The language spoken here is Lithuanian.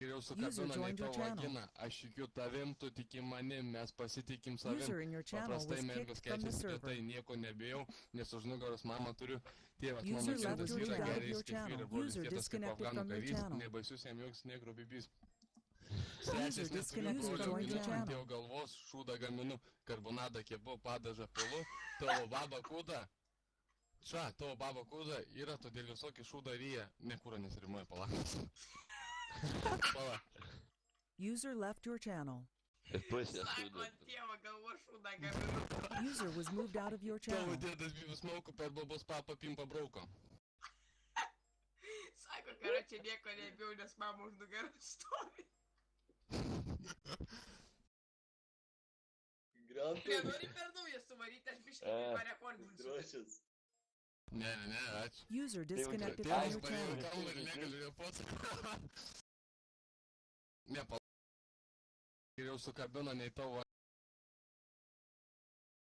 Geriau User sukabino nei joined your tavo channel. vagina. Aš tikiu tavim, tu tiki manim, mes pasitikim savim. User in your channel Paprastai was mergos kicked from the keičiasi server. retai, nieko nebijau, nes už nugaros mamą turiu. Tėvas User mano left kietas your vyras, channel. gerais kaip vyras, brolis User kietas kaip disconnected afganų from your karys, channel. nebaisus jam joks negro bibys. User Sesės neturiu, disconnected brolio from your ginu, ant channel. tėvo galvos, šūdą gaminu, karbonadą kepu, padažą pilu, tavo baba kūda. Ša, tavo baba kūda yra, todėl visokį šūdą ryja. Nekūra nesirimuoja, palakas. Pala. User left your channel. Ir pusė Sako, šūdą. ant tėvo galvo šūdą gaminu. User was moved out of your Tavo channel. dėdas bibis mauko per babos papą pimpa brauko. Sako, karočią nieko nebijau, nes mama už nugaros stovi. Grantai. Nenori per naują suvaryti, aš biškai parekordinsiu. Drošis. Ne, ačiū. User disconnected from Tėvas your paėjo channel. kambarį, negaliu jo pats. Ne, pala. Geriau sukabino nei tavo